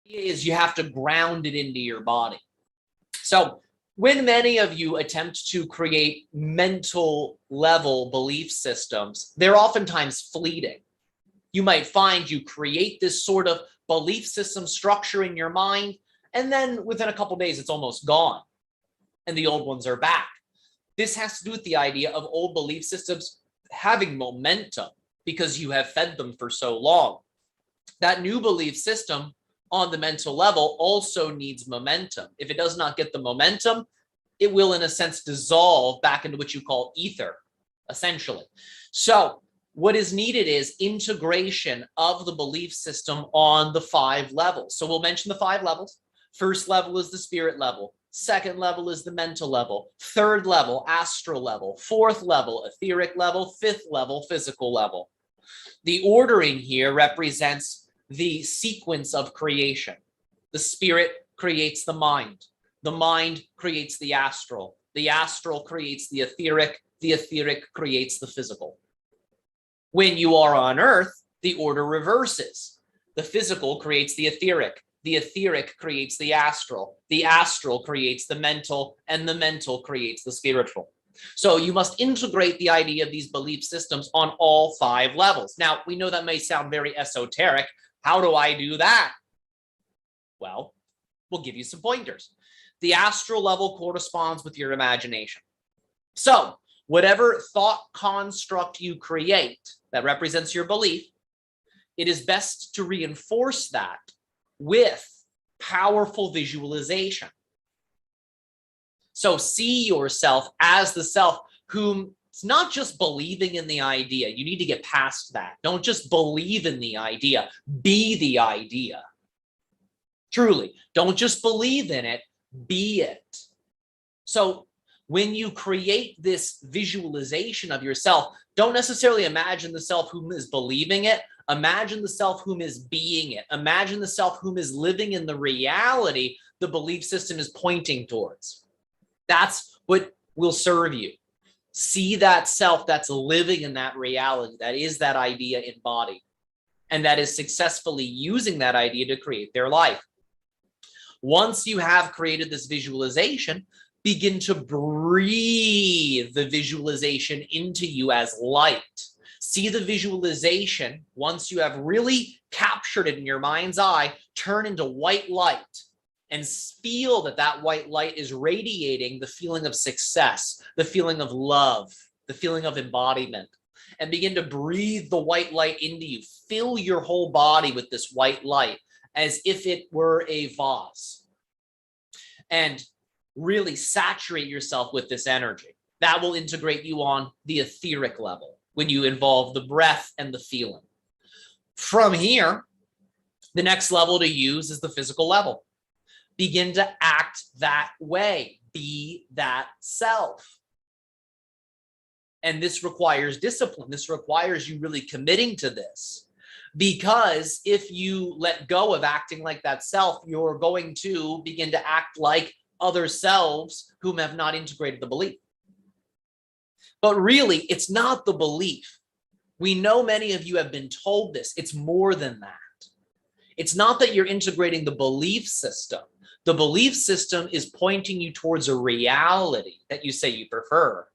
Is you have to ground it into your body. So when many of you attempt to create mental level belief systems, they're oftentimes fleeting. You might find you create this sort of belief system structure in your mind, and then within a couple of days, it's almost gone, and the old ones are back. This has to do with the idea of old belief systems having momentum because you have fed them for so long. That new belief system on the mental level also needs momentum. If it does not get the momentum, it will, in a sense, dissolve back into what you call ether, essentially. So what is needed is integration of the belief system on the 5 levels. So we'll mention the 5 levels. First level is the spirit level. Second level is the mental level. Third level, astral level. Fourth level, etheric level. Fifth level, physical level. The ordering here represents the sequence of creation. The spirit creates the mind creates the astral creates the etheric creates the physical. When you are on earth, the order reverses. The physical creates the etheric creates the astral creates the mental, and the mental creates the spiritual. So you must integrate the idea of these belief systems on all 5 levels. Now, we know that may sound very esoteric. How do I do that? Well, we'll give you some pointers. The astral level corresponds with your imagination. So whatever thought construct you create that represents your belief, it is best to reinforce that with powerful visualization. So see yourself as the self whom it's not just believing in the idea. You need to get past that. Don't just believe in the idea. Be the idea. Truly, don't just believe in it. Be it. So when you create this visualization of yourself, don't necessarily imagine the self whom is believing it. Imagine the self whom is being it. Imagine the self whom is living in the reality the belief system is pointing towards. That's what will serve you. See that self that's living in that reality, that is that idea embodied, and that is successfully using that idea to create their life. Once you have created this visualization, begin to breathe the visualization into you as light. See the visualization, once you have really captured it in your mind's eye, turn into white light. And feel that that white light is radiating the feeling of success, the feeling of love, the feeling of embodiment, and begin to breathe the white light into you. Fill your whole body with this white light as if it were a vase, and really saturate yourself with this energy. That will integrate you on the etheric level when you involve the breath and the feeling. From here, the next level to use is the physical level. Begin to act that way. Be that self. And this requires discipline. This requires you really committing to this. Because if you let go of acting like that self, you're going to begin to act like other selves whom have not integrated the belief. But really, it's not the belief. We know many of you have been told this. It's more than that. It's not that you're integrating the belief system. The belief system is pointing you towards a reality that you say you prefer.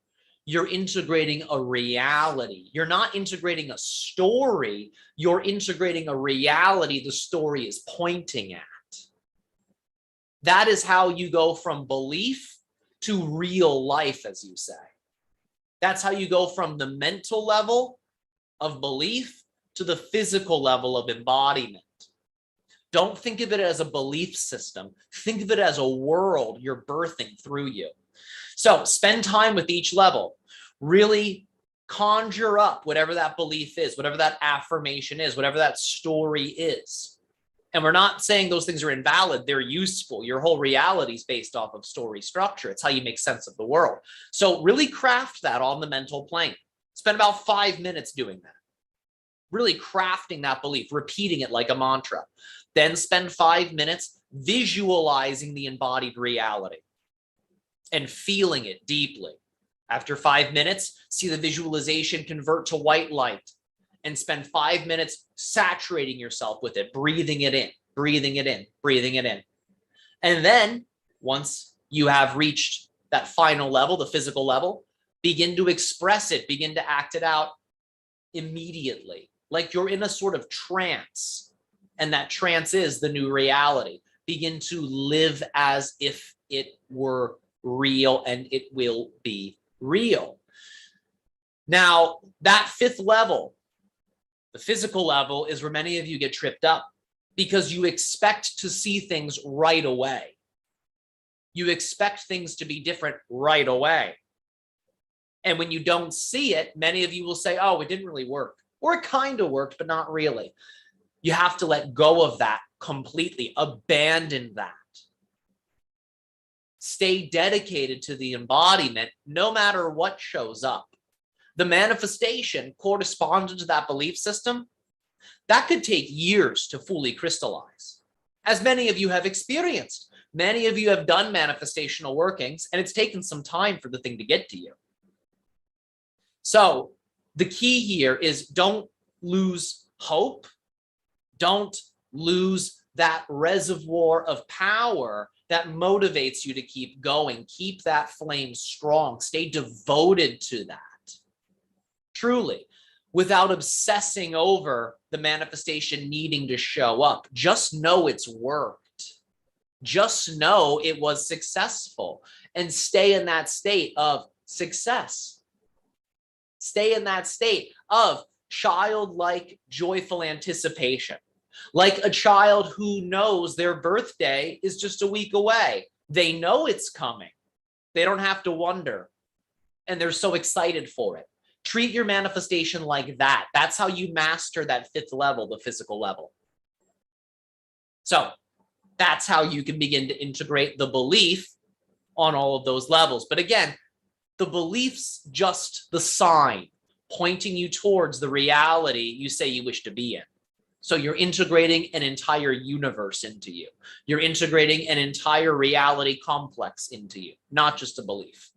You're integrating a reality. You're not integrating a story. You're integrating a reality the story is pointing at. That is how you go from belief to real life, as you say. That's how you go from the mental level of belief to the physical level of embodiment. Don't think of it as a belief system. Think of it as a world you're birthing through you. So spend time with each level. Really conjure up whatever that belief is, whatever that affirmation is, whatever that story is. And we're not saying those things are invalid. They're useful. Your whole reality is based off of story structure. It's how you make sense of the world. So really craft that on the mental plane. Spend about 5 minutes doing that. Really crafting that belief, repeating it like a mantra. Then spend 5 minutes visualizing the embodied reality and feeling it deeply. After 5 minutes, see the visualization convert to white light and spend 5 minutes saturating yourself with it, breathing it in. breathing it in, breathing it in. And then once you have reached that final level, the physical level, begin to express it, begin to act it out immediately, like you're in a sort of trance. And that trance is the new reality. Begin to live as if it were real, and it will be real. Now, that fifth level, the physical level, is where many of you get tripped up because you expect to see things right away. You expect things to be different right away. And when you don't see it, many of you will say, oh, it didn't really work, or it kind of worked, but not really. You have to let go of that completely, abandon that. Stay dedicated to the embodiment no matter what shows up. The manifestation corresponding to that belief system, that could take years to fully crystallize, as many of you have experienced. Many of you have done manifestational workings, and it's taken some time for the thing to get to you. So the key here is don't lose hope. Don't lose that reservoir of power that motivates you to keep going. Keep that flame strong. Stay devoted to that. Truly, without obsessing over the manifestation needing to show up. Just know it's worked. Just know it was successful, and stay in that state of success. Stay in that state of childlike, joyful anticipation, like a child who knows their birthday is just a week away. They know it's coming. They don't have to wonder, and they're so excited for it. Treat your manifestation like that. That's how you master that fifth level, the physical level. So that's how you can begin to integrate the belief on all of those levels. But again, the belief's just the sign pointing you towards the reality you say you wish to be in. So you're integrating an entire universe into you. You're integrating an entire reality complex into you, not just a belief.